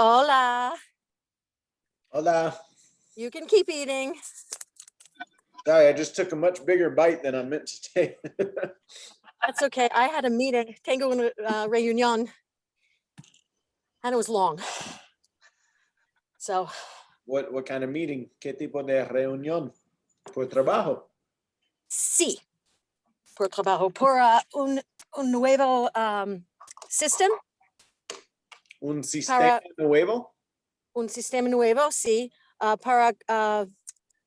Hola. Hola. You can keep eating. Sorry, I just took a much bigger bite than I meant to take. That's okay. I had a meeting, tengo una reunión, and it was long. So. What kind of meeting? ¿Qué tipo de reunión? ¿Por trabajo? Sí, por trabajo, por un nuevo system. ¿Un sistema nuevo? Un sistema nuevo, sí, para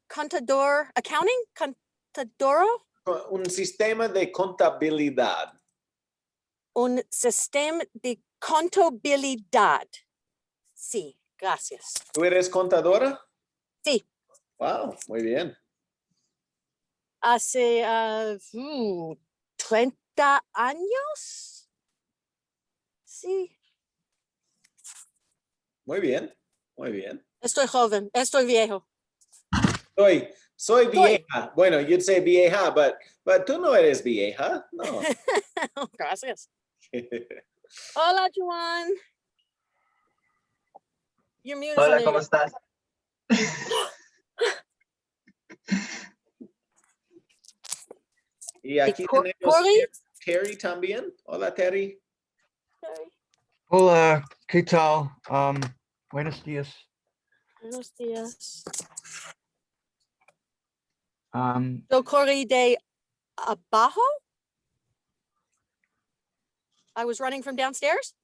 contador, accounting, contadoro. Un sistema de contabilidad. Un sistema de contabilidad. Sí, gracias. ¿Tú eres contadora? Sí. Wow, muy bien. Hace 30 años. Sí. Muy bien, muy bien. Estoy joven, estoy viejo. Soy vieja. Bueno, you'd say vieja, but tú no eres vieja, no. Gracias. Hola, Juan. Your mute is Hola, muted. ¿cómo estás? Y aquí tenemos Corey. Terry también. Hola, Terry. Hola, ¿qué tal? Buenos días. Buenos días. Yo corrí de abajo? I was running from downstairs?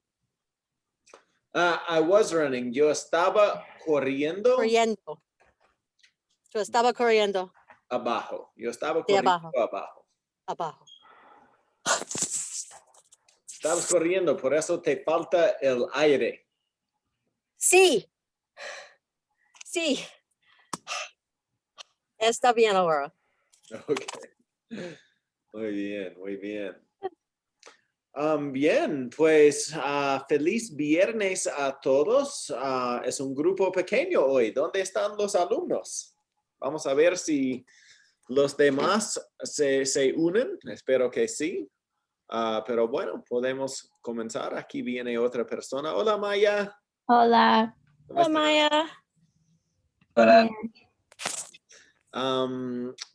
I was running. Yo estaba corriendo. Corriendo. Yo estaba corriendo. Abajo. Yo estaba De corriendo abajo. abajo. Estabas corriendo, por eso te falta el aire. Sí. Sí. Está bien ahora. Okay. Muy bien, muy bien. Bien, pues feliz viernes a todos. Es un grupo pequeño hoy. ¿Dónde están los alumnos? Vamos a ver si los demás se unen. Espero que sí. Pero bueno, podemos comenzar. Aquí viene otra persona. Hola, Maya. Hola. Hola, Maya. Hola.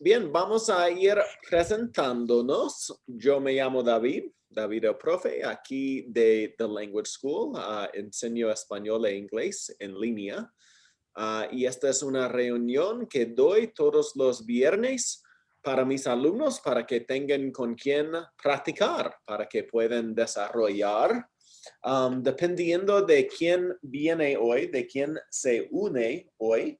Bien, vamos a ir presentándonos. Yo me llamo David el profe, aquí de The Language School. Enseño español e inglés en línea. Y esta es una reunión que doy todos los viernes para mis alumnos, para que tengan con quien practicar, para que puedan desarrollar. Dependiendo de quién viene hoy, de quién se une hoy,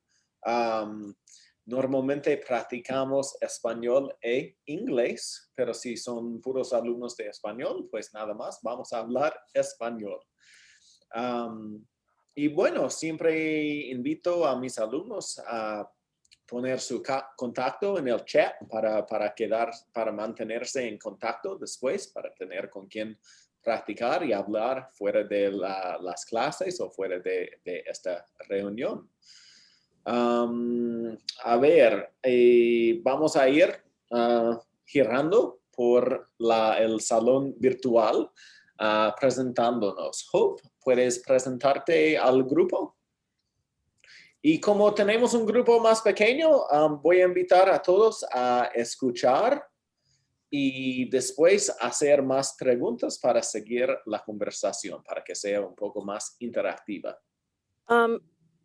normalmente practicamos español e inglés, pero si son puros alumnos de español, pues nada más, vamos a hablar español. Y bueno, siempre invito a mis alumnos a poner su contacto en el chat para mantenerse en contacto después, para tener con quien practicar y hablar fuera de las clases o fuera de esta reunión. A ver, vamos a ir girando por el salón virtual presentándonos. Hope, ¿puedes presentarte al grupo? Y como tenemos un grupo más pequeño, voy a invitar a todos a escuchar y después hacer más preguntas para seguir la conversación, para que sea un poco más interactiva.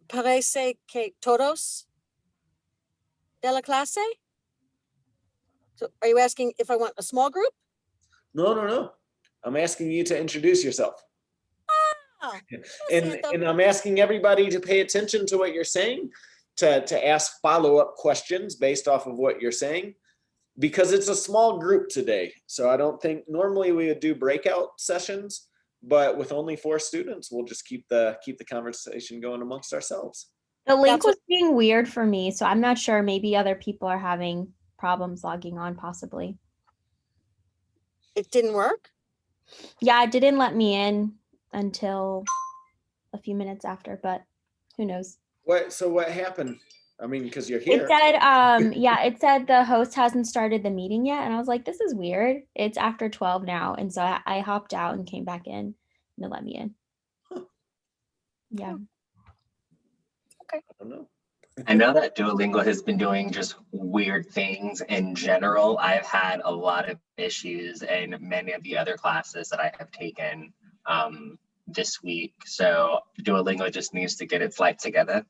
Parece que todos de la clase? So are you asking if I want a small group? No. I'm asking you to introduce yourself. Oh, and I'm asking everybody to pay attention to what you're saying, to ask follow-up questions based off of what you're saying, because it's a small group today. So I don't think, normally we would do breakout sessions, but with only 4 students, we'll just keep the conversation going amongst ourselves. The link was being weird for me, so I'm not sure. Maybe other people are having problems logging on, possibly. It didn't work? Yeah, it didn't let me in until a few minutes after, but who knows? So what happened? I mean, because you're here. It said, it said the host hasn't started the meeting yet. And I was like, this is weird. It's after 12 now. And so I hopped out and came back in and it let me in. Yeah. I don't know. I know that Duolingo has been doing just weird things in general. I've had a lot of issues in many of the other classes that I have taken this week. So Duolingo just needs to get its life together.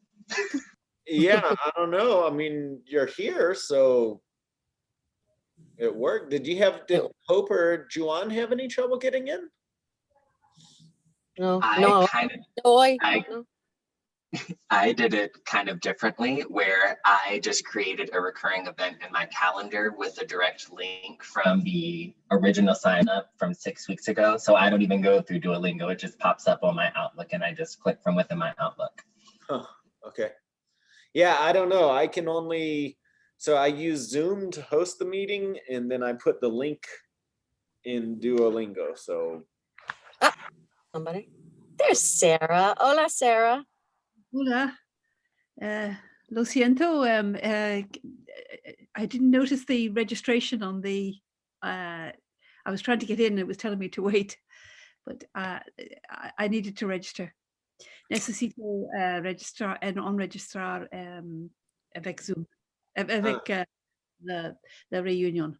Yeah, I don't know. I mean, you're here, so it worked. Did Hope or Juan have any trouble getting in? No, I no, kind of no. I did it kind of differently, where I just created a recurring event in my calendar with a direct link from the original sign up from 6 weeks ago. So I don't even go through Duolingo. It just pops up on my Outlook and I just click from within my Outlook. Huh, okay. Yeah, I don't know. So I use Zoom to host the meeting and then I put the link in Duolingo. So Somebody. There's Sarah. Hola, Sarah. Hola. Lo siento. I didn't notice the registration on the. I was trying to get in. It was telling me to wait, but I needed to register. Necesito registrar enregistrar avec Zoom, avec la réunion.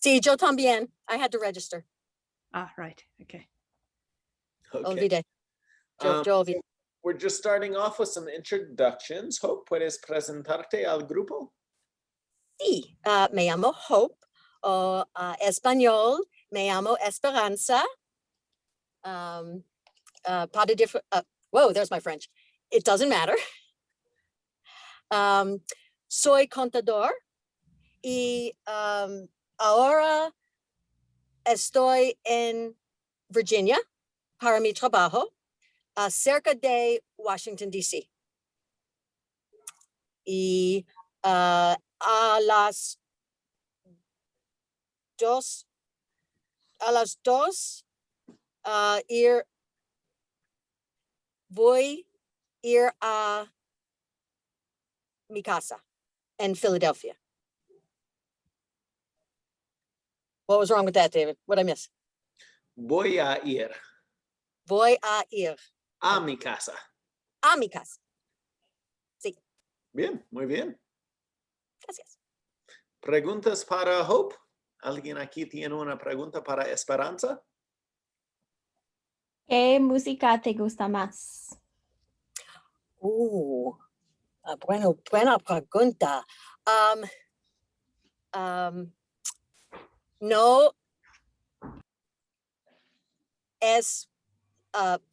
Sí, yo también. I had to register. Ah, right. Okay. okay. Olvidé. Yo olvidé. We're just starting off with some introductions. Hope, ¿puedes presentarte al grupo? Sí, me llamo Hope. Español, me llamo Esperanza. Whoa, there's my French. It doesn't matter. Soy contador y ahora estoy en Virginia para mi trabajo, cerca de Washington, D.C. Y a las dos, voy ir a mi casa in Philadelphia. What was wrong with that, David? What'd I miss? Voy a ir Voy a ir a mi casa. a mi casa. Sí, Bien, muy bien. gracias. ¿Preguntas para Hope? ¿Alguien aquí tiene una pregunta para Esperanza? ¿Qué música te gusta más? Buena pregunta. No es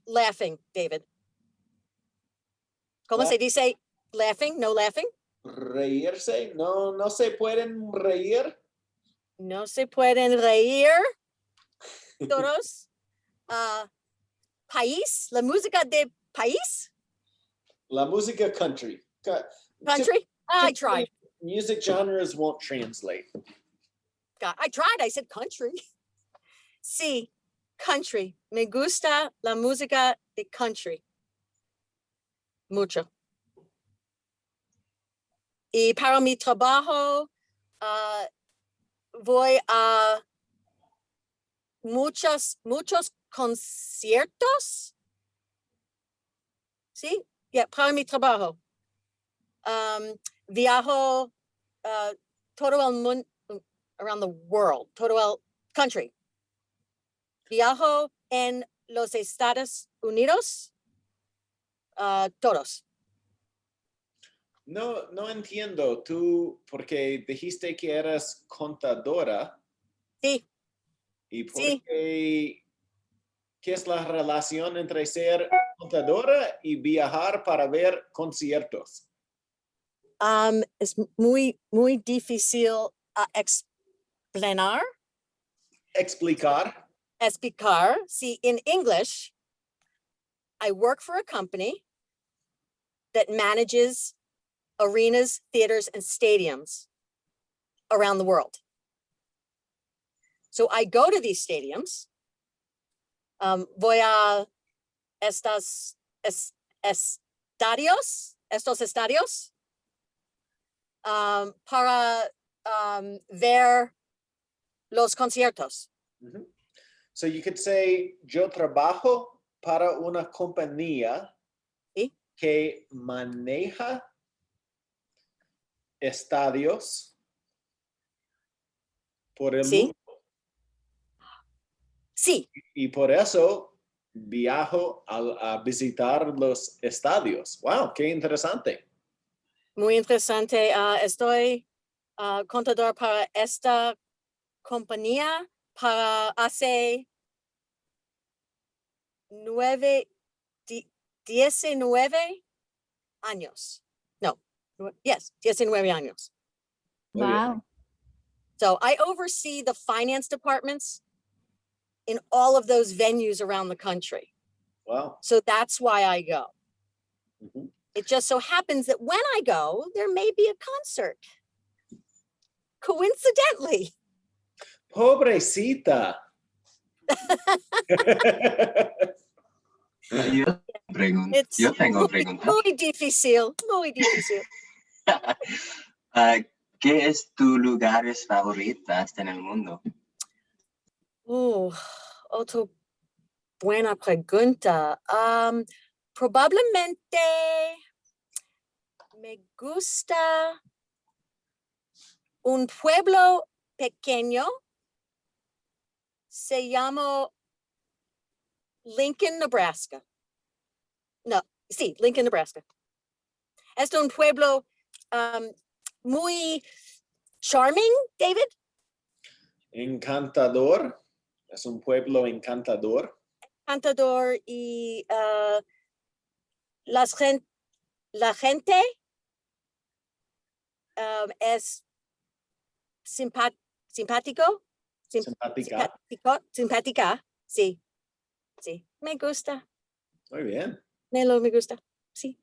laughing, David. ¿Cómo se dice laughing? No laughing? Reírse, no se pueden reír. No se pueden reír todos. País, la música de país, La música country. country. I tried. Music genres won't translate. God, I tried. I said country. Sí, country. Me gusta la música de country. Mucho. Y para mi trabajo, voy a muchos conciertos. Sí, yeah, para mi trabajo. Viajo todo el mundo, around the world, todo el country. Viajo en los Estados Unidos, todos. No entiendo tú porque dijiste que eras contadora. Sí, ¿Y por Sí. qué es la relación entre ser contadora y viajar para ver conciertos? es muy difícil explicar. Explicar. See, in English, I work for a company that manages arenas, theaters, and stadiums around the world. So I go to these stadiums. Voy a estos estadios para ver los conciertos. So you could say, yo trabajo para una compañía que maneja estadios por el Sí. mundo. Sí, Y por eso viajo a visitar los estadios. Wow, qué interesante. muy interesante. Estoy contador para esta compañía para hace 19 años. No, yes, 19 años. Muy bien. Wow. So I oversee the finance departments in all of those venues around the country. Wow. So that's why I go. Ujú. It just so happens that when I go, there may be a concert. Coincidentally. Pobrecita. It's Yo tengo pregunta. muy difícil, muy difícil. ¿Qué es tu lugares favoritas en el mundo? Otra buena pregunta. Probablemente me gusta un pueblo pequeño. Se llama Lincoln, Nebraska. No, sí, Lincoln, Nebraska. Es un pueblo muy charming, David. Encantador. Es un pueblo encantador. Encantador y la gente es simpático. Simpática. Simpática, sí, sí, me gusta, Muy bien. me gusta, sí.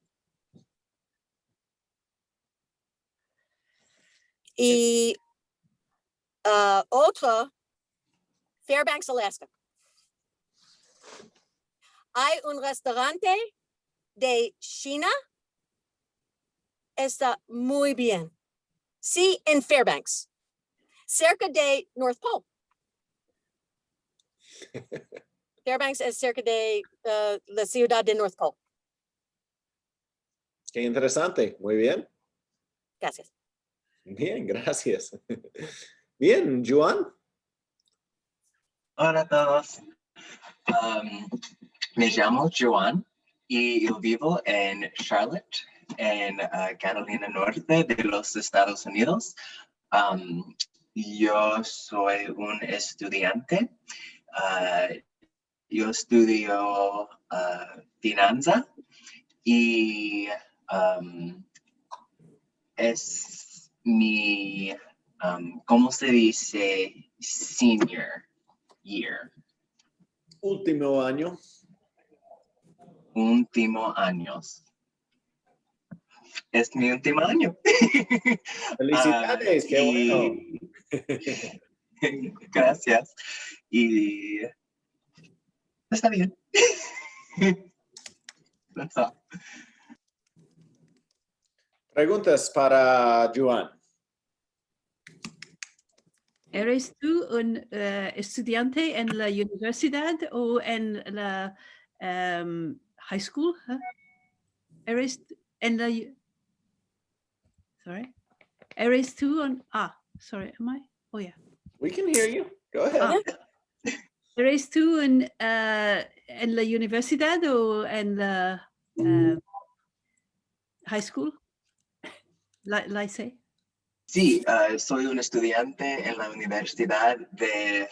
Y otro, Fairbanks, Alaska. Hay un restaurante de China, está muy bien. Sí, en Fairbanks, cerca de North Pole. Fairbanks es cerca de la ciudad de North Pole. Qué interesante. Muy bien. Gracias. Bien, gracias. Bien, Juan. Hola a todos. Me llamo Joan y yo vivo en Charlotte, en Carolina Norte de los Estados Unidos. Yo soy un estudiante. Yo estudio finanza y es mi, ¿cómo se dice? Senior year. Último año. Último años. Es mi último año. Felicidades, qué bueno. Gracias. Y está bien. That's all. Preguntas para Juan. ¿Eres tú un estudiante en la universidad o en la high school? Huh? ¿Eres en la... Sorry. ¿Eres tú un... sorry, am I? Oh, yeah. We can hear you. Go ahead. ¿Eres tú en la universidad o en la high school? Lycée? Sí, soy un estudiante en la Universidad de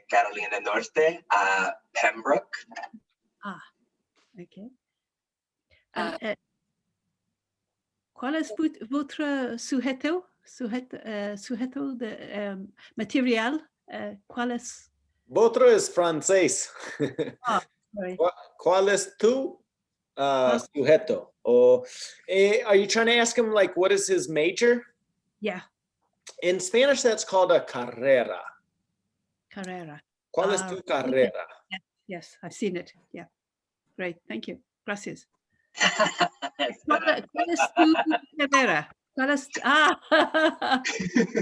Carolina Norte a Pembroke. Ok. ¿Cuál es vuestro sujeto de material? ¿Cuál es? Votro es francés. Sorry. ¿Cuál es tu sujeto? Or are you trying to ask him like what is his major? Yeah, In Spanish, that's called a carrera. carrera. ¿Cuál es tu carrera? Yes, I've seen it. Yeah, great. Thank you. Gracias. Para ¿Cuál es tu carrera? ¿Cuál es?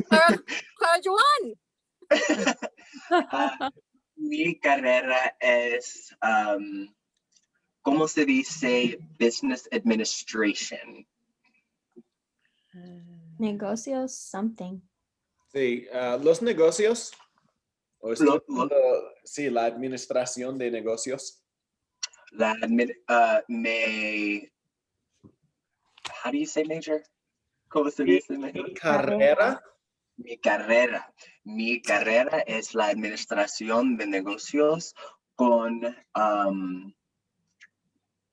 Para Joan. mi carrera es ¿Cómo se dice business administration? Negocios, something. Sí, los negocios. Lo- Sí, la administración de negocios. How do you say major? ¿Cómo se dice major? Carrera. Mi carrera es la administración de negocios con,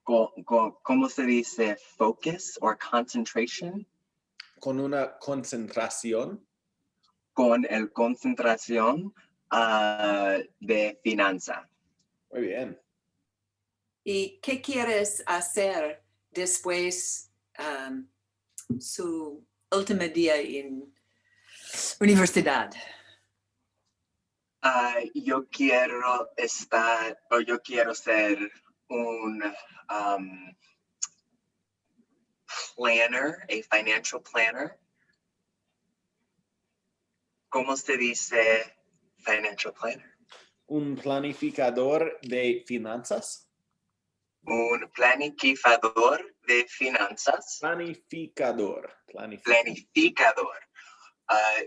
¿cómo se dice? Focus or concentration. Con una concentración. Con el concentración de finanza. Muy bien. ¿Y qué quieres hacer después su último día en universidad? Yo quiero ser un planner, a financial planner. ¿Cómo se dice financial planner? Un planificador de finanzas. Un planificador de finanzas. Planificador.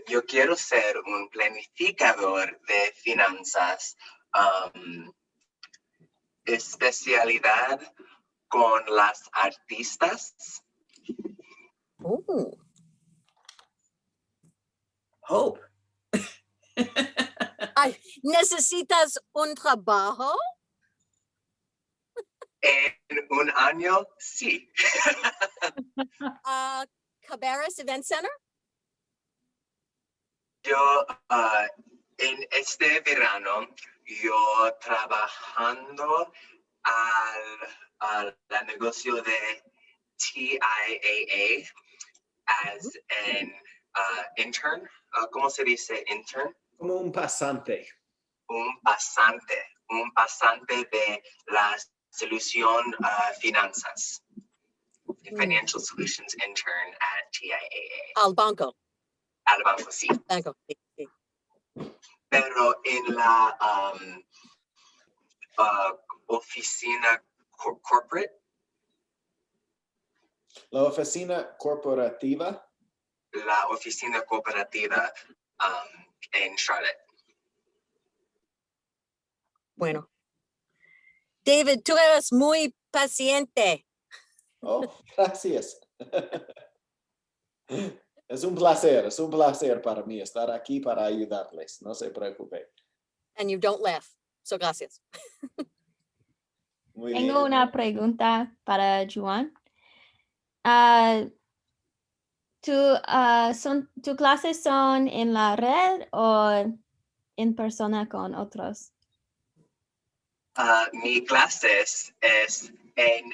Yo quiero ser un planificador de finanzas. Especialidad con las artistas. Oh, Hope. ay, ¿necesitas un trabajo? En un año, sí. Cabarrus Event Center? Yo en este verano, yo trabajando al negocio de TIAA as an intern. ¿Cómo se dice intern? Como un pasante. Un pasante de la solución finanzas. Financial Solutions intern at TIAA. Al banco. Al banco, sí. Banco, sí, sí. Pero en la oficina corporate. La oficina corporativa. La oficina cooperativa en Charlotte. Bueno. David, tú eres muy paciente. Oh, gracias. Es un placer para mí estar aquí para ayudarles. No se preocupe. And you don't laugh. So gracias. Muy Tengo bien. una pregunta para Juan. ¿Tu clases son en la red o en persona con otros? Mi clases es en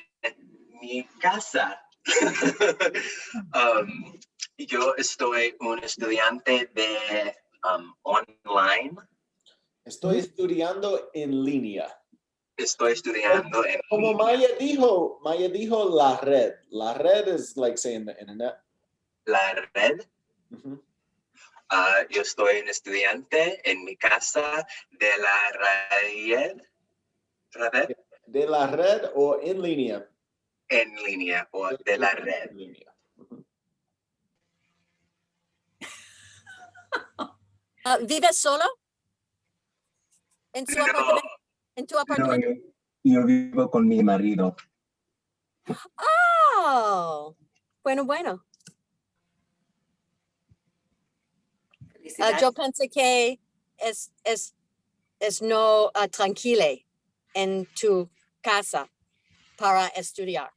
mi casa. Yo estoy un estudiante de online. Estoy estudiando en línea. Estoy estudiando en Como línea. Maya dijo la red. La red is like saying the internet. La red. Ujú. Yo estoy un estudiante en mi casa de la red. De la red o en línea. En línea o de la red. En línea. Ujú. ¿Vives solo? ¿En su apartamento? ¿En tu apartamento? Yo vivo con mi marido. Oh, bueno. Yo pensé que es no tranquile en tu casa para estudiar.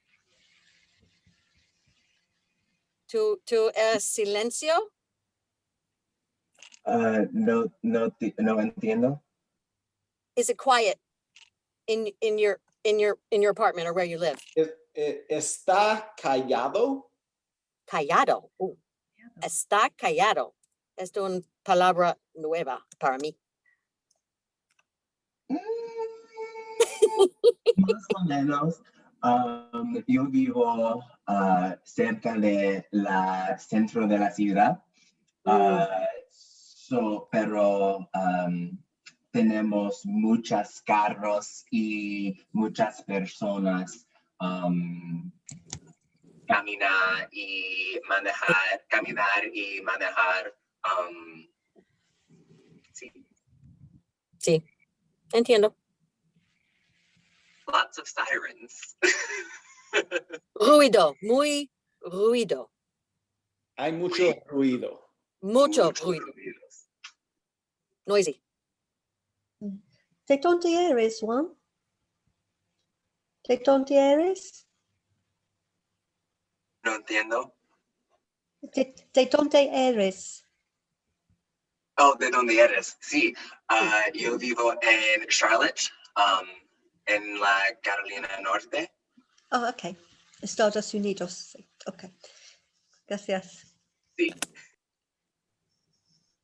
¿Tú eres silencio? No entiendo. Is it quiet in your apartment or where you live? ¿Está callado? Callado. Está callado. Es una palabra nueva para mí. Más o menos. Yo vivo cerca de la centro de la ciudad. Pero tenemos muchos carros y muchas personas caminar y manejar. Sí, Sí, entiendo. lots of sirens. Ruido, muy ruido. Hay mucho ruido. Mucho Muchos ruido. ruidos. Noisy. ¿De dónde eres, Juan? ¿De dónde eres? No entiendo. ¿De dónde eres? Oh, ¿de dónde eres? Sí, yo vivo en Charlotte, en la Carolina Norte. Oh, ok. Estados Unidos. Sí. Ok. Gracias. Sí.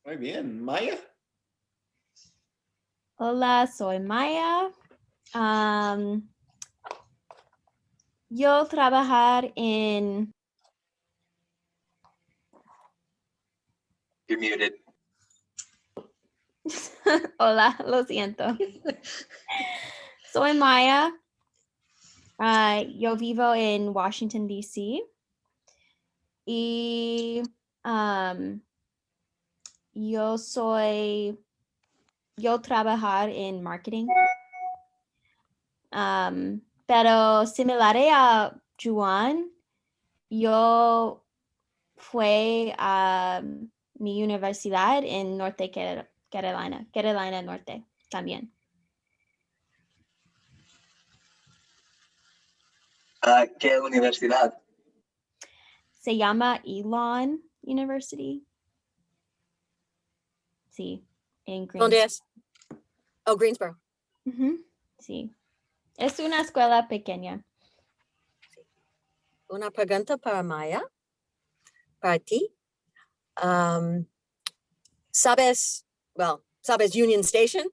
Muy bien. Maya. Hola, soy Maya. Yo trabajar en... You're muted. Hola, lo siento. Soy Maya. Yo vivo en Washington, D.C. Y yo trabajar en marketing. Pero similar a Juan, yo fui a mi universidad en Norte Carolina Norte también. ¿Qué universidad? Se llama Elon University. Sí, en ¿Dónde Greensboro. es? Oh, Greensboro. Ujú, sí. Es una escuela pequeña. Una pregunta para Maya. Para ti. ¿Sabes Union Station?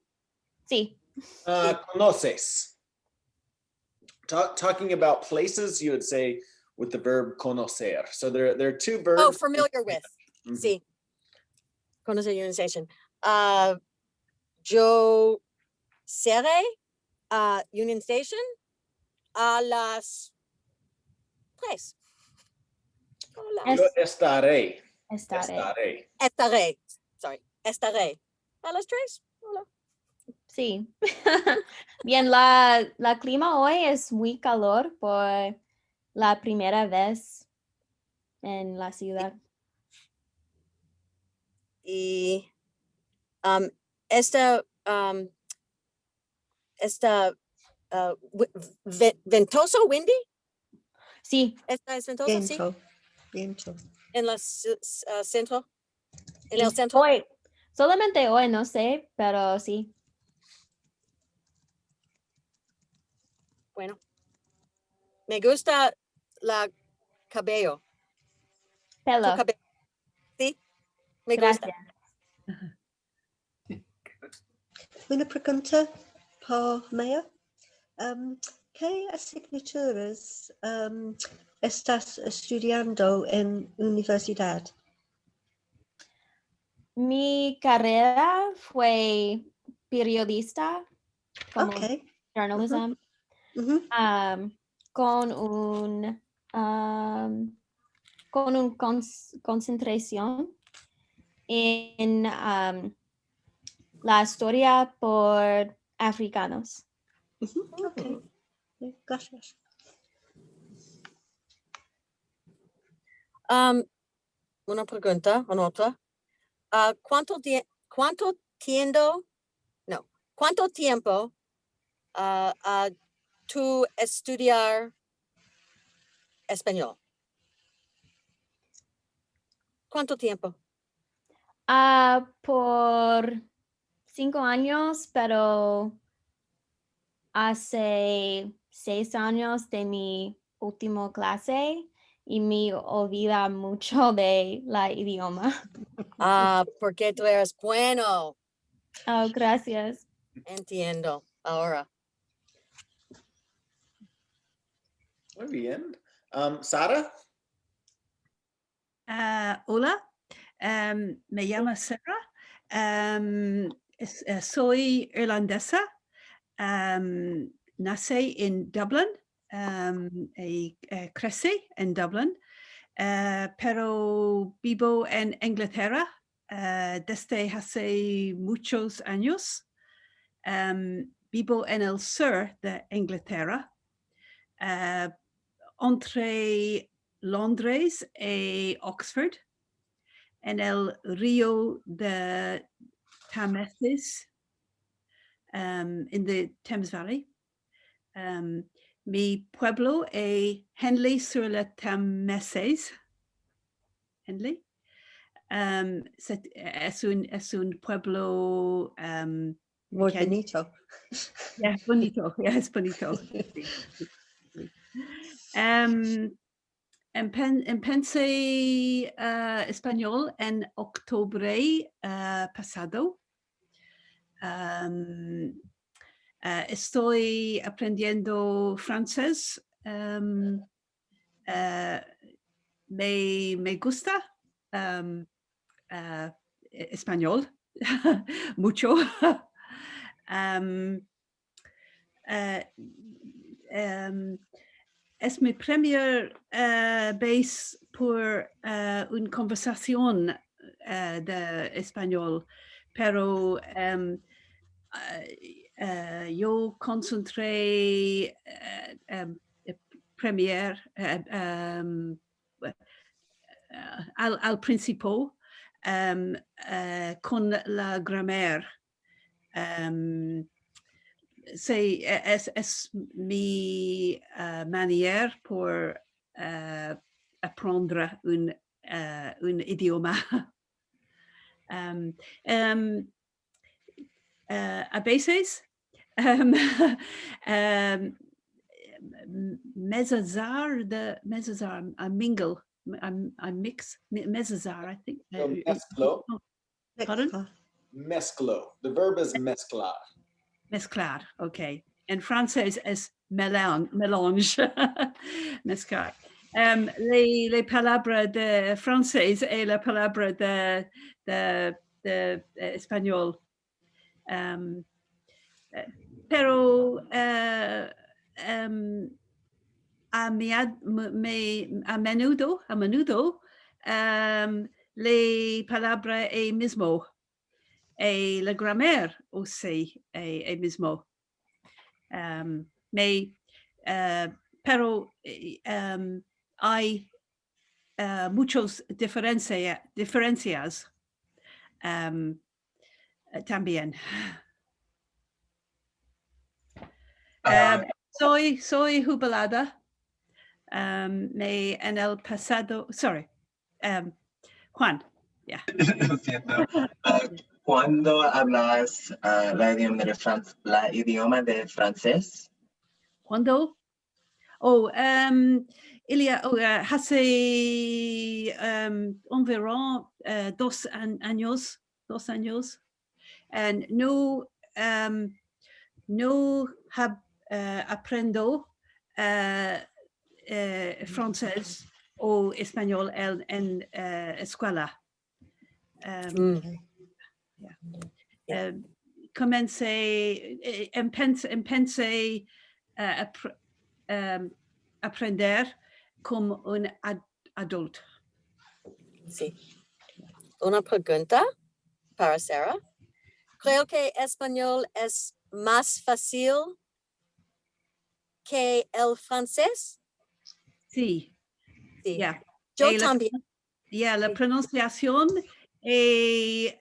Sí. Conoces. Talking about places, you would say with the verb conocer. So there are two verbs. Oh, familiar with. Mhm. Sí. Conocer Union Station. Yo seré a Union Station a las 3. Yo estaré. Estaré. Estaré. Estaré a las 3. Hola. Sí. Bien, la clima hoy es muy calor por la primera vez en la ciudad. Y esta ventoso, windy. Sí, Esta es ventosa, sí. Viento. Viento. En la centro. En el centro. hoy, solamente hoy, no sé, pero sí. Bueno. Me gusta la cabello. Tu Pelo. cabello. Sí. Me gusta. Gracias. Una pregunta para Maya. ¿Qué asignaturas estás estudiando en universidad? Mi carrera fue periodista, como Ok. journalism, Ujú. con un concentración en la historia por africanos. Ujú. Ok. Gracias. Una pregunta, una otra. ¿Cuánto tiempo tú estudiar español? ¿Cuánto tiempo? Por 5 años, pero hace 6 años de mi última clase y me olvida mucho de la idioma. Porque tú eres bueno. Oh, gracias. Entiendo. Ahora. Muy bien. Sara. Hola, me llamo Sarah. soy irlandesa. Nací en Dublin y crecí en Dublin, pero vivo en Inglaterra desde hace muchos años. Vivo en el sur de Inglaterra, entre Londres y Oxford, en el río de Thamesis, in the Thames Valley. Mi pueblo es Henley sur le Thamesis. Henley. Es un pueblo Muy pequeño. bonito. Yeah, bonito. Yeah, es bonito. Empecé español en octubre pasado. Estoy aprendiendo francés. Me gusta español mucho. Es mi primer vez por una conversación de español, pero yo concentré al principio con la gramática. Es mi manera por aprender un idioma. A veces I mingle, I mix, mezazar, I think. Mezclo. Pardon? Mezclo. The verb is mezclar. Mezclar, okay. En francés es mélange. Mezclar. Les palabras de francés et la palabra de español. Pero a menudo les palabras es mismo. Y la gramática aussi es mismo. Pero hay muchas diferencias también. Soy jubilada. En el pasado, sorry, Juan, yeah. Lo siento. ¿Cuándo hablas la idioma de francés? ¿Cuándo? Hace environ 2 años. No aprendo francés o español en escuela. Empecé a aprender como un adulto. Sí. Una pregunta para Sarah. Creo que español es más fácil que el francés. Sí. Sí. Yeah. Yo también. La pronunciación es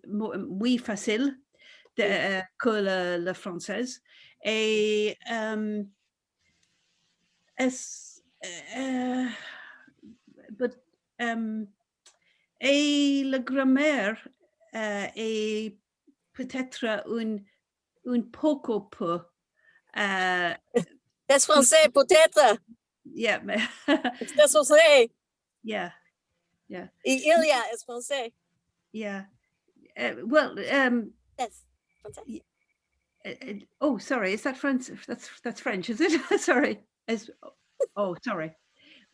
muy fácil que le francés. Et la grammaire est peut-être un poco peu. Es francés, peut-être. Yeah. Es francés. Yeah. Y Ilya es francés. Yeah. Well, Yes. Francés. Oh, sorry. Is that French? That's French, is it? Sorry. Sorry.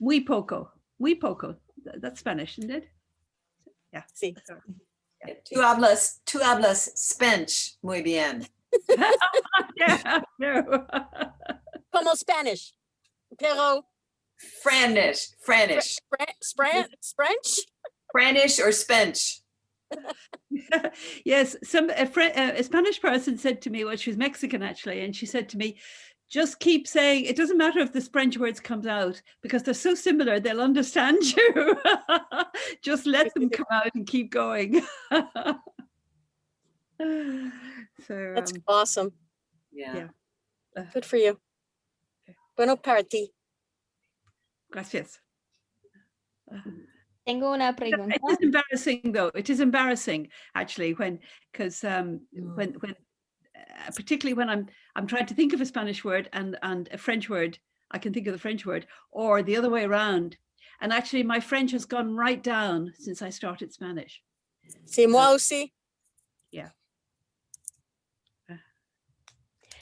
Muy poco. That's Spanish, isn't it? Yeah. Sí. Sorry. Tú hablas Spanish muy bien. Yeah, no. Como Spanish. Pero Franish, Franish, French? Franish or Spench. Yes, a Spanish person said to me, well, she was Mexican actually, and she said to me, just keep saying, it doesn't matter if the French words comes out because they're so similar, they'll understand you. Just let them come out and keep going. So That's awesome. Yeah. Good for you. Bueno para ti. gracias. Tengo una pregunta. It is embarrassing though. It is embarrassing actually because when particularly when I'm trying to think of a Spanish word and a French word, I can think of the French word, or the other way around. And actually my French has gone right down since I started Spanish. Sí, moi aussi. Yeah.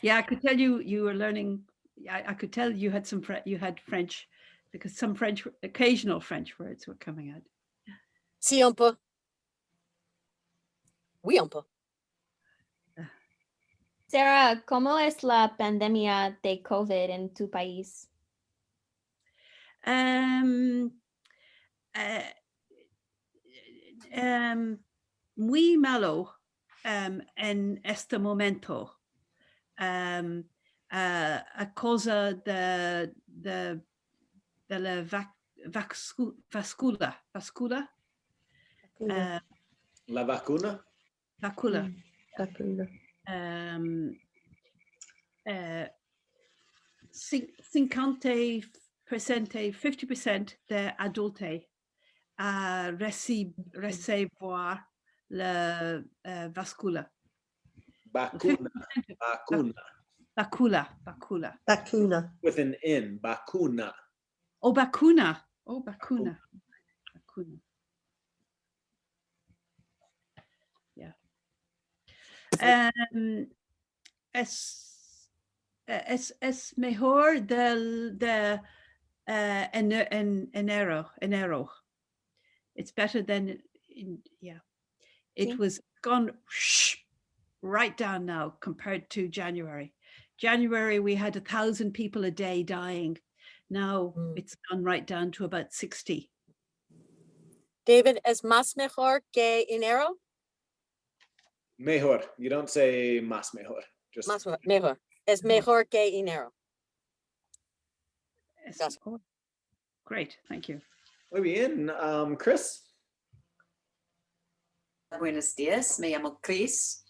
Yeah, I could tell you were learning. I could tell you had you had French because some occasional French words were coming out. Sí, un peu. Oui, un peu. Sarah, ¿cómo es la pandemia de COVID en tu país? Muy malo en este momento. A causa de la vascula. La vacuna? Vacula. Vacuna. 50% de adultes à recevoir la vascula. Vacuna. Vacuna. Vacuna. With an N. Vacuna. Oh, vacuna. Oh, vacuna. Vacuna. Yeah. Es mejor de enero. It's better than yeah. It was gone right down now compared to January. January we had 1,000 people a day dying. Now it's gone right down to about 60. David, es más mejor que enero? Mejor. You don't say más mejor. Just Más mejor. Es mejor que enero. Yes. Oh, great, thank you. Muy bien. Chris? Buenos días, me llamo Chris.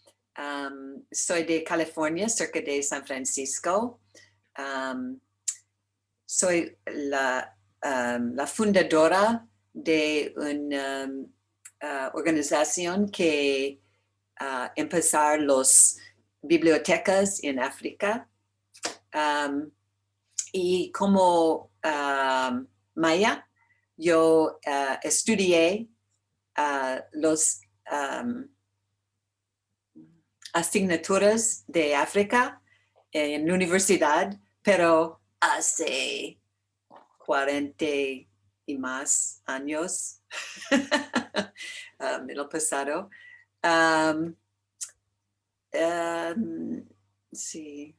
Soy de California, cerca de San Francisco. Soy la fundadora de una organización que empezar las bibliotecas en África. Y como Maya, yo estudié los asignaturas de África en la universidad, pero hace 40 y más años en el pasado. Sí.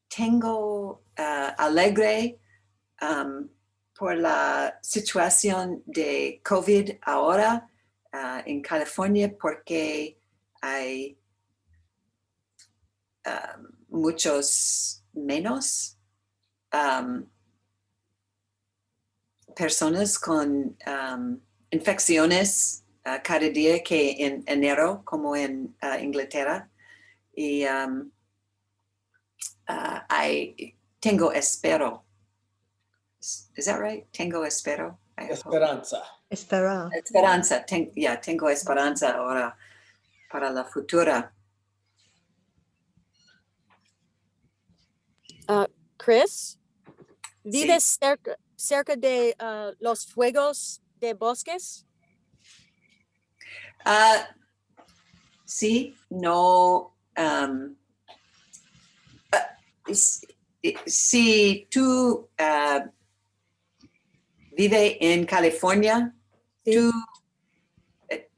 Tengo alegre por la situación de COVID ahora en California porque hay muchos menos personas con infecciones cada día que en enero, como en Inglaterra. Y tengo espero. Is that right? Tengo espero. Esperanza. Esperar. Esperanza. Tengo esperanza ahora para la futura. Chris, ¿vives cerca de los fuegos de bosques? Sí, no. Si tú vive en California. Sí. Tú,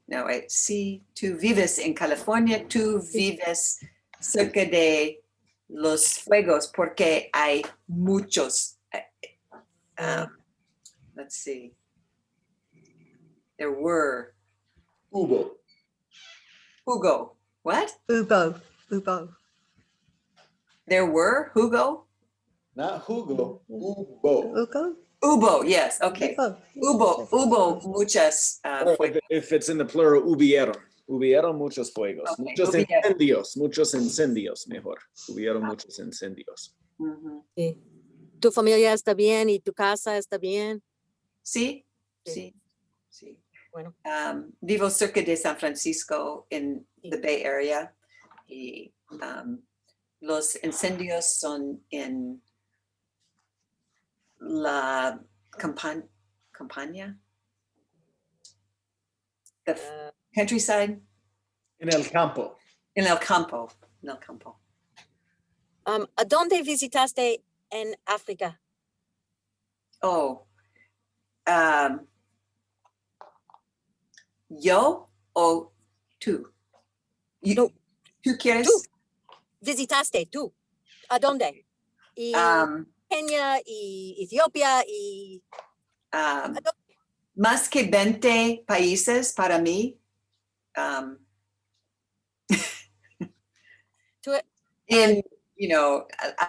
no, sí, tú vives en California, tú vives cerca de los fuegos porque hay muchos. Let's see. There were. Hubo. Hugo. What? Ubo. Ubo. There were Hugo? Not Hugo. Hubo. Ugo. Ubo, yes, okay. Ubo. Hubo muchas Or fuegos. if it's in the plural, hubieron. Hubieron muchos fuegos. Okay, Muchos hubieron. incendios. Muchos incendios, mejor. Hubieron muchos incendios. Ujú. Sí. ¿Tu familia está bien y tu casa está bien? Sí, Sí. sí, sí. Bueno. Vivo cerca de San Francisco in Sí. the Bay Area y los incendios son en la campaña, the countryside, En el campo. en el campo, ¿A dónde visitaste en África? Oh, yo o tú. No, ¿Tú quieres? tú. Visitaste tú. ¿A dónde? Y Kenia y Etiopía y Más que 20 países para mí. En,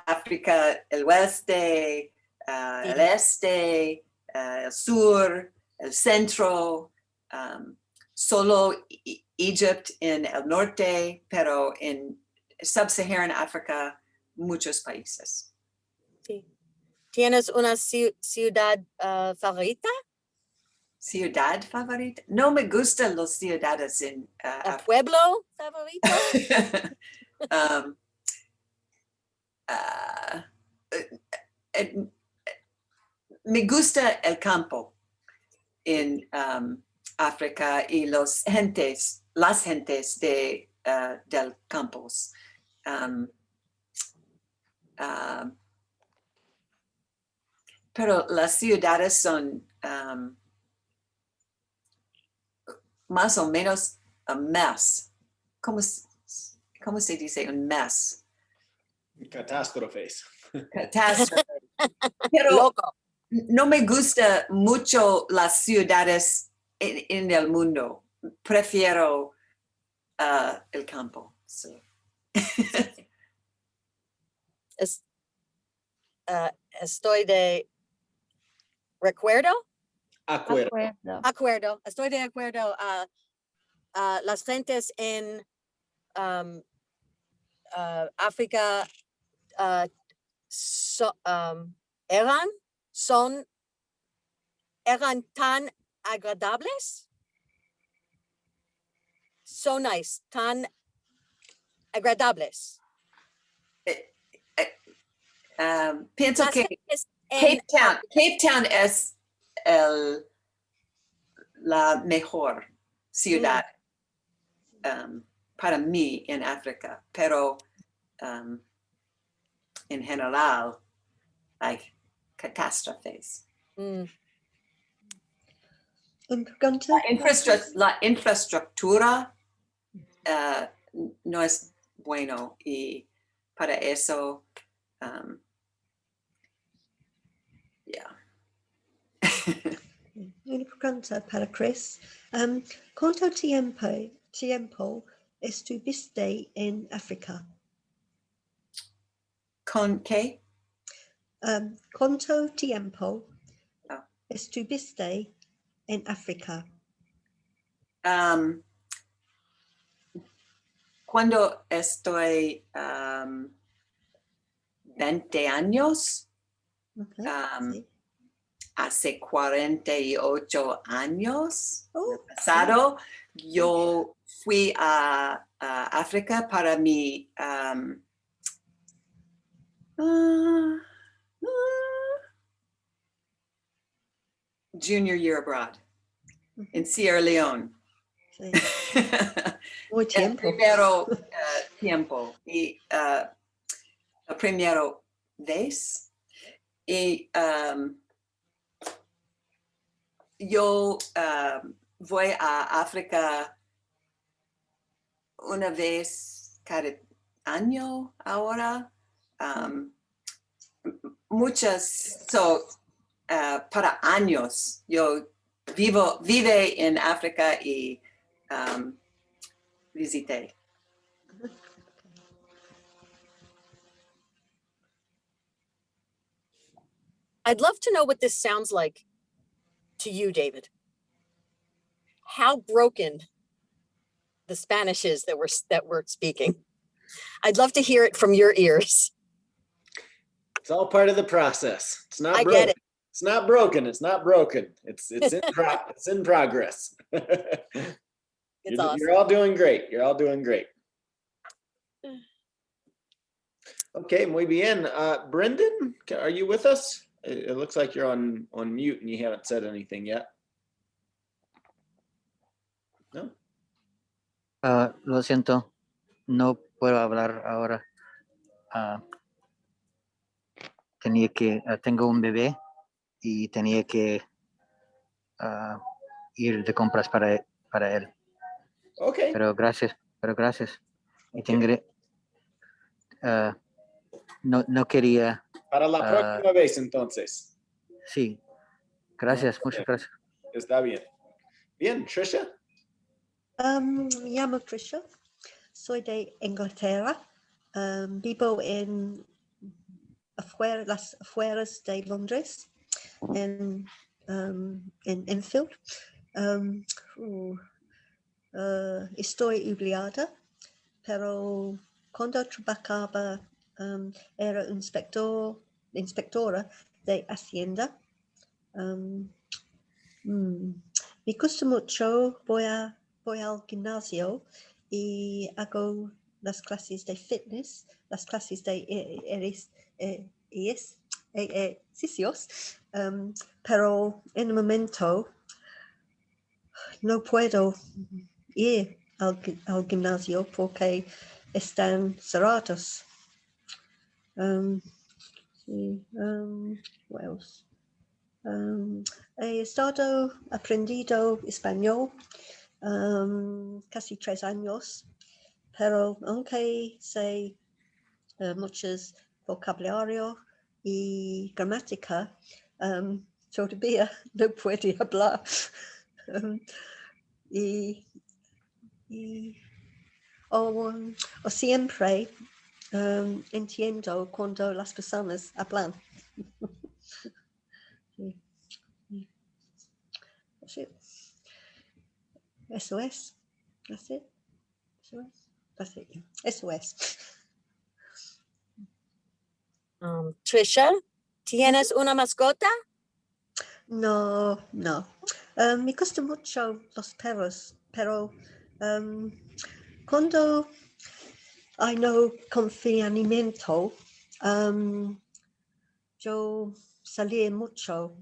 África, el oeste, el este, el sur, el centro, solo Egypt en el norte, pero en Sub-Saharan África, muchos países. sí. ¿Tienes una ciudad favorita? ¿Ciudad favorita? No me gustan las ciudades en ¿Un África. pueblo favorito? Me gusta el campo en África y las gentes del campos. Pero las ciudades son más o menos a mess. ¿Cómo se dice un mess? Catástrofes. Catástrofe. Pero Loco. no me gusta mucho las ciudades en el mundo. Prefiero el campo. So. Estoy de recuerdo. Acuerdo. Estoy de acuerdo. Las gentes en África eran tan agradables. So nice, tan agradables. Pienso Las que gentes en Cape Town es la mejor ciudad para mí en África, pero en general hay catástrofes. La infraestructura no es bueno y para eso, Una pregunta para Chris. ¿Cuánto tiempo estuviste en África? ¿Con qué? ¿Cuánto tiempo estuviste en África? Cuando estoy 20 años, Okay, sí. hace 48 años pasado, yo fui a África para mi junior year abroad in Sierra Leone. Sí. Muy El tiempo. primero tiempo y el primero vez y yo voy a África una vez cada año ahora. Para años yo vive en África y visité. I'd love to know what this sounds like to you, David. How broken the Spanish is that we're speaking. I'd love to hear it from your ears. It's all part of the process. It's not I broken. get it. It's not broken. It's not broken. It's it's in progress. It's awesome. You're all doing great. You're all doing great. Okay, muy bien. Brendan, are you with us? It looks like you're on mute and you haven't said anything yet. No? Lo siento, no puedo hablar ahora. Tengo un bebé y tenía que ir de compras para él. Okay. Pero gracias. Y Okay. tendré, no quería. Para la próxima vez, entonces. Sí, gracias, Okay. muchas gracias. Está bien. Bien, Trisha. Me llamo Trisha. Soy de Inglaterra. Vivo en las afueras de Londres, en Enfield. Estoy jubilada, pero cuando trabajaba era inspectora de Hacienda. Me gusta mucho, voy al gimnasio y hago las clases de fitness, las clases de ejercicios, pero en el momento no puedo ir al gimnasio porque están cerrados. What else? He estado aprendido español casi 3 años, pero aunque sé muchos vocabulario y gramática, todavía no puedo hablar. O siempre entiendo cuando las personas hablan. Sí. Eso es. Eso es. Trisha, ¿tienes una mascota? No. Me gustan mucho los perros, pero cuando hay no confinamiento, yo salí mucho,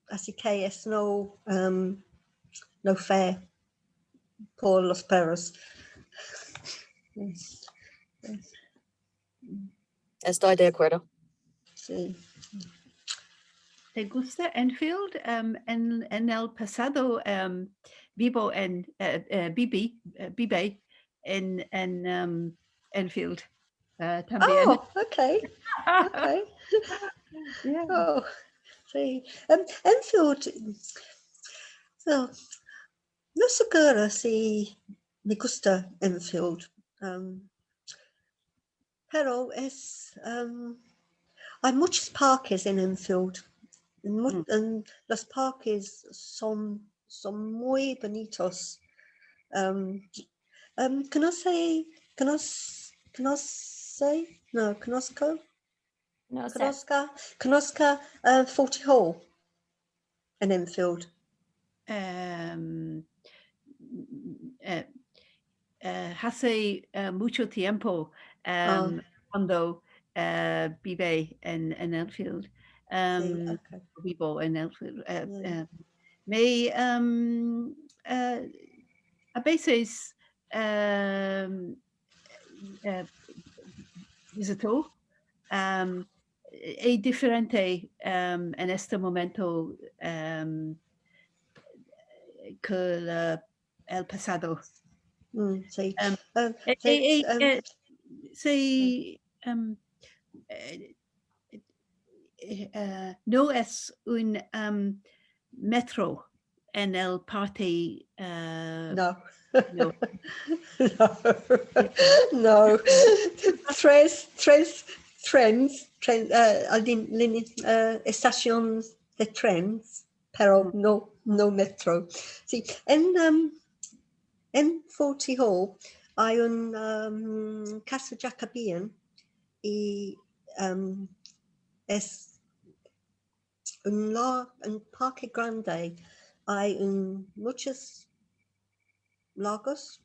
así que es no fair por los perros. Estoy de acuerdo. Sí. ¿Te gusta Enfield? En el pasado vivo vive en Enfield también. Oh, okay. Yeah. Oh, sí. Enfield, no segura si me gusta Enfield, pero hay muchos parques en Enfield. Los parques son muy bonitos. Conozca Forty Hall en Enfield. Hace mucho tiempo cuando vive en Enfield. Sí, okay. Vivo en Enfield. A veces visitó. Es diferente en este momento el pasado. Sí. Um, Thanks, Sí, no es un metro en el parte. no. No. No. Tres estaciones de trenes, pero no metro. Sí, en Forty Hall hay un casa Jacobean y es un parque grande. Hay muchos lagos,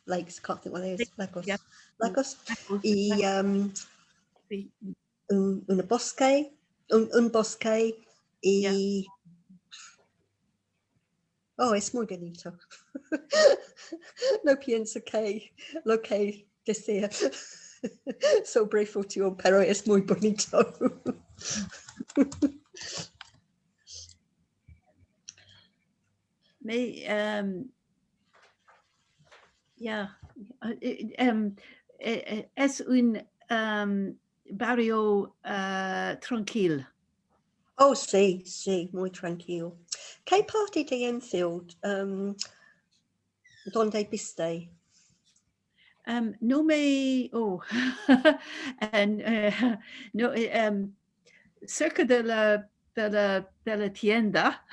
lakes, can't think what it is, Yeah. lagos, y Sí. un bosque, un bosque y oh, es muy bonito. No pienso que lo que decía sobre futuro, pero es muy bonito. Yeah. Es un barrio tranquilo. Oh, sí, muy tranquilo. ¿Qué parte de Enfield donde viste? No me, no, cerca de la tienda,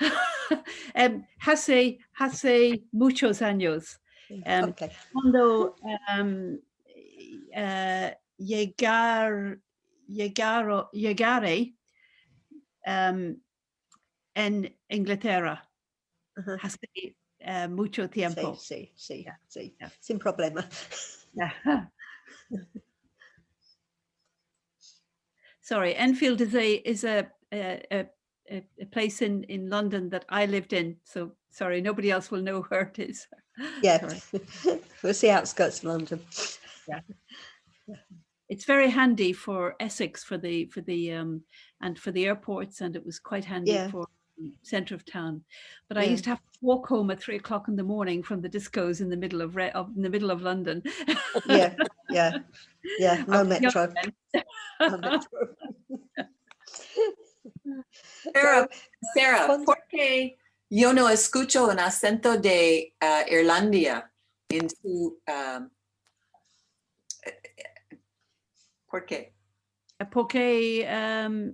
hace muchos años, Okay. cuando llegaré en Inglaterra, Uh-huh. hace mucho tiempo. Sí, Yeah. Yeah. sin problema. Yeah. Sorry, Enfield is a place in London that I lived in. So sorry, nobody else will know where it is. Yeah, Sorry. it's the outskirts of London. Yeah. It's very handy for Essex for the and for the airports, and it was quite handy Yeah. for the centre of town. But I Yeah. used to have to walk home at 3 o'clock in the morning from the discos in the middle of London. Yeah. No I was young metro. then. No metro. Sarah, ¿por qué yo no escucho un acento de Irlandia en su... ¿por qué? Porque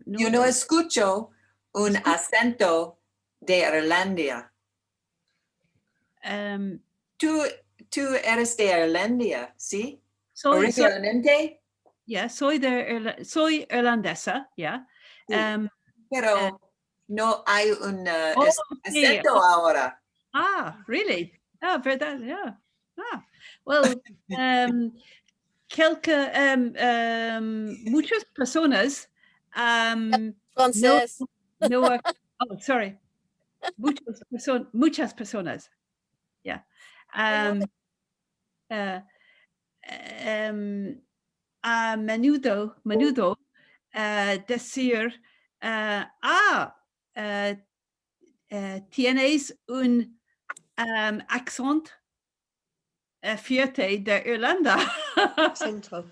Yo no escucho un acento de Irlandia. Tú eres de Irlandia, ¿sí? Originalmente. soy irlandesa, yeah. Pero no hay un sí. acento ahora. Really? Verdad, yeah. Well, muchas personas Frances. no, sorry. Muchas personas. Yeah. A menudo decir, tienes un accent fuerte de Irlanda. Centro.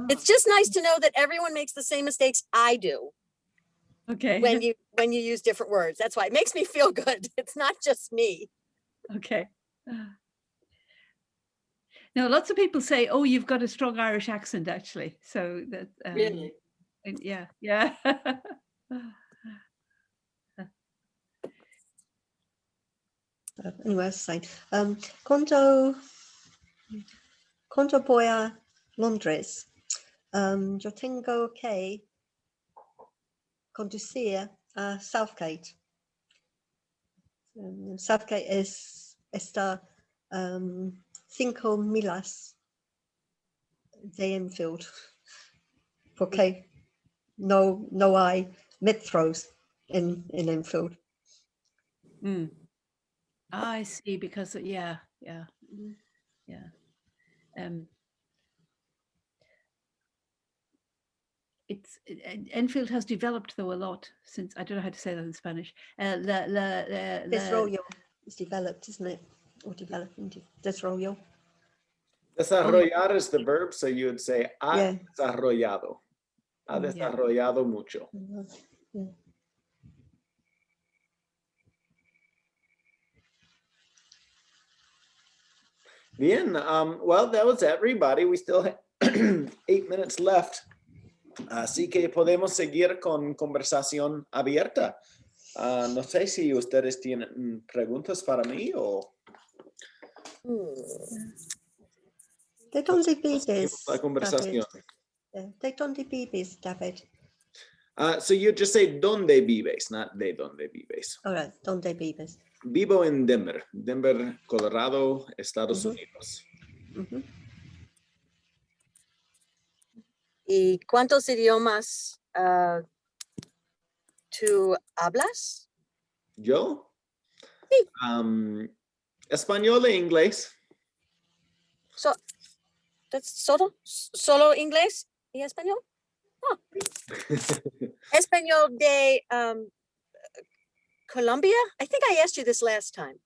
It's just nice to know that everyone makes the same mistakes I do Okay. when you use different words. That's why it makes me feel good. It's not just me. Okay. Now, lots of people say, "Oh, you've got a strong Irish accent," actually. So that Really? yeah. Anyway, as I say, cuando voy a Londres, yo tengo que conducir a Southgate. Southgate está 5 milas de Enfield, porque no hay metros en Enfield. I see, because yeah. Enfield has developed though a lot since, I don't know how to say that in Spanish. Desarrollo is developed, isn't it? Or developing, desarrollo. Desarrollar is the verb, so you would say ha Yeah. desarrollado. Ha Yeah. desarrollado mucho. Yeah. Bien, well, that was everybody. We still have 8 minutes left. Así que podemos seguir con conversación abierta. No sé si ustedes tienen preguntas para mí o... ¿De dónde vives, La conversación. David? ¿De dónde vives, David? So you just say ¿dónde vives? Not de dónde vives. All right, ¿dónde vives? Vivo en Denver, Colorado, Estados Unidos. Ujú. ¿Y cuántos idiomas tú hablas? ¿Yo? Sí. Español e inglés. ¿Solo inglés y español? Oh. Español de Colombia? I think I asked you this last time.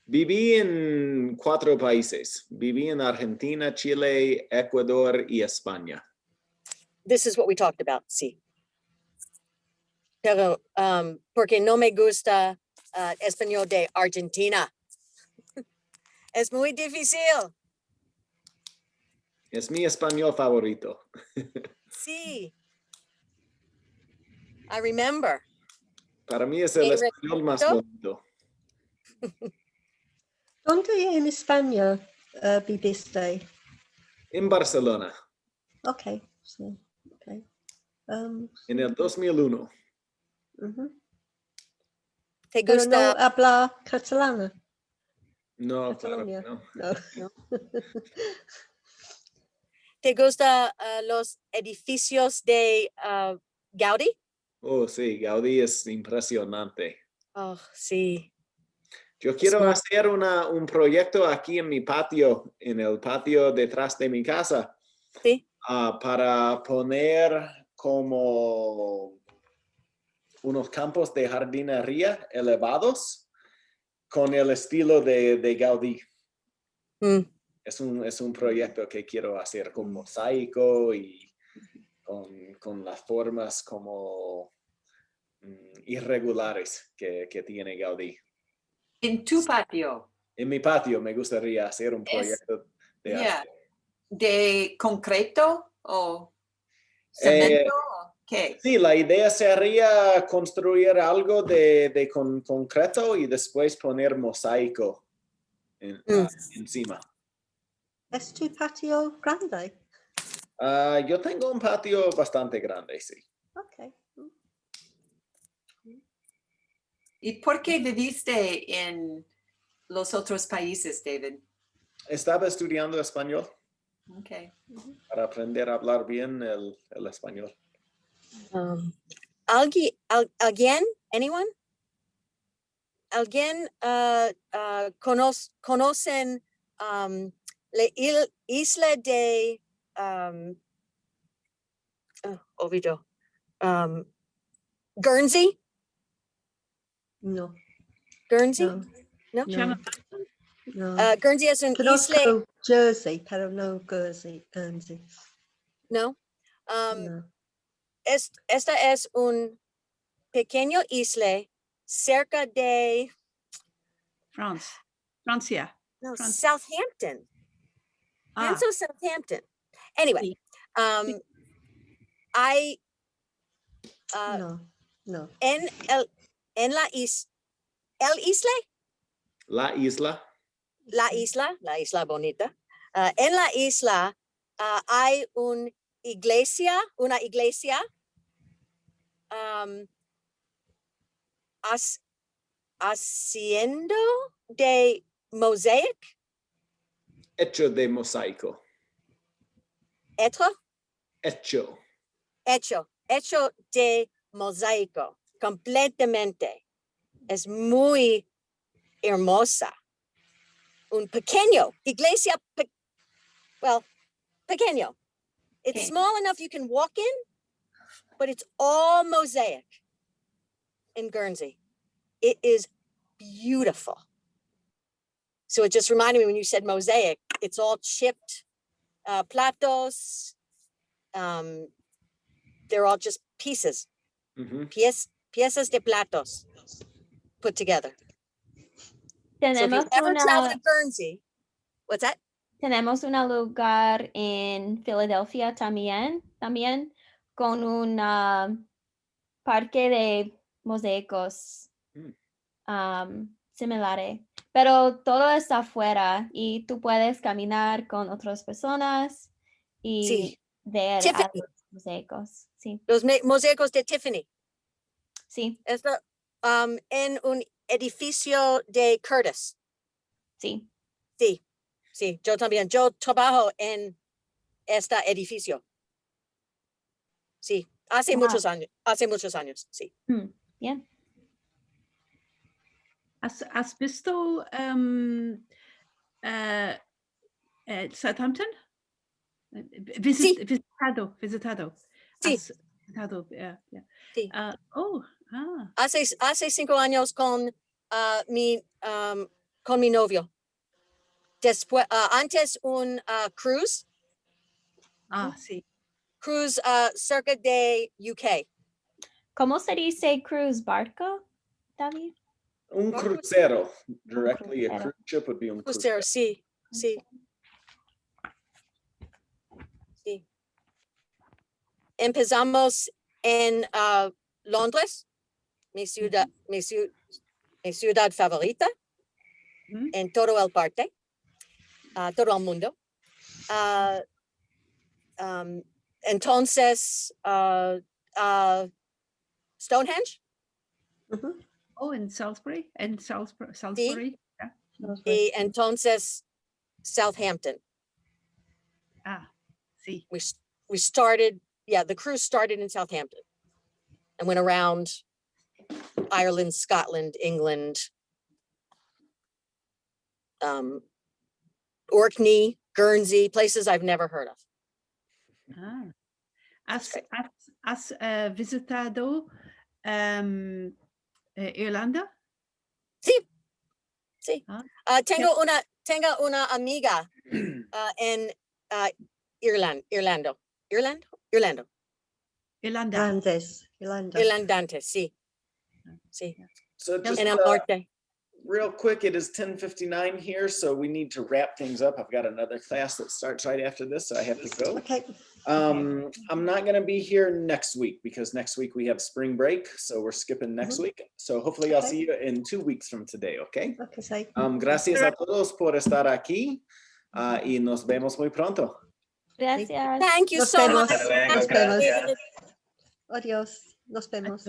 Viví en 4 países. Viví en Argentina, Chile, Ecuador y España. This is what we talked about, sí. Pero, porque no me gusta español de Argentina. Es muy difícil. Es mi español favorito. Sí. I remember. Para mí es el español más bonito. ¿Dónde en España viviste? En Barcelona, Okay, so, okay. en el 2001. Ujú. ¿Te Pero no gusta? habla catalana. No, claro, Catalonia. no. No. ¿Te gusta los edificios de Gaudí? Oh, sí, Gaudí es impresionante. Oh, sí. Yo quiero hacer un proyecto aquí en mi patio, en el patio detrás de mi casa, Sí. para poner como unos campos de jardinería elevados con el estilo de Gaudí. Mm. Es un proyecto que quiero hacer con mosaico y con las formas como irregulares que tiene Gaudí. En tu patio, En mi patio me gustaría hacer un Es- proyecto de yeah. arte. ¿de concreto o cemento? ¿O qué? Sí, la idea sería construir algo de concreto y después poner mosaico encima. ¿Es tu patio grande? Yo tengo un patio bastante grande, sí. Okay. ¿Y por qué viviste en los otros países, David? Estaba estudiando español Okay. para aprender a hablar bien el español. ¿Alguien? Anyone? ¿Alguien conocen la isla de olvidó. Guernsey? No. Guernsey? No. No. No. No. Guernsey es un isla. Conozco Jersey, pero no Guernsey. No. No. Esta es un pequeño isla cerca de Francia. no, France. Southampton. Ah, Pienso Southampton. Anyway, Sí. I No. No. en la isla, La isla. la isla bonita. En la isla hay una iglesia haciendo de mosaic, Hecho de mosaico. Hecho. hecho de mosaico, completamente. Es muy hermosa. Un pequeño, iglesia, pequeño. It's Okay. small enough you can walk in, but it's all mosaic in Guernsey. It is beautiful. So it just reminded me when you said mosaic, it's all chipped platos. They're all just pieces, piezas de platos put together. So if you Tenemos ever travel una, to Guernsey, what's that? tenemos un lugar en Filadelfia también con un parque de mosaicos similares, pero todo está afuera y tú puedes caminar con otras personas y Sí. ver a Tiffany. los mosaicos. Sí, Los mosaicos de Tiffany. sí, Esto, en un edificio de Curtis. sí. Sí, sí, yo también. Yo trabajo en este edificio. Sí, hace Wow. muchos años, sí. Bien. ¿Has visto Southampton? Visitado. Sí. Has visitado, yeah. Sí. Hace 5 años con mi novio. Después, antes un cruise Sí. cerca de UK. ¿Cómo se dice cruise barco, David? Un crucero. Directly, a cruise ship would be un crucero. Sí, sí. Sí. Empezamos en Londres, mi ciudad favorita, en todo el parte, todo el mundo. Entonces, Stonehenge. Oh, in Salisbury. Sí. Yeah. Y entonces Southampton. Sí. We started, the cruise started in Southampton and went around Ireland, Scotland, England, Orkney, Guernsey, places I've never heard of. ¿Has visitado Irlanda? Sí, sí. Tengo una amiga en Irlanda, sí. Sí. So just En el norte. real quick, it is 10:59 here, so we need to wrap things up. I've got another class that starts right after this, so I have to go. Okay. I'm not going to be here next week because next week we have spring break, so we're skipping next week. So hopefully I'll see you in 2 weeks from today, okay? Okay. Gracias a todos por estar aquí y nos vemos muy pronto. Gracias. Thank you Nos so vemos. much. Hasta luego, Nos vemos. gracias. Adiós. Nos vemos.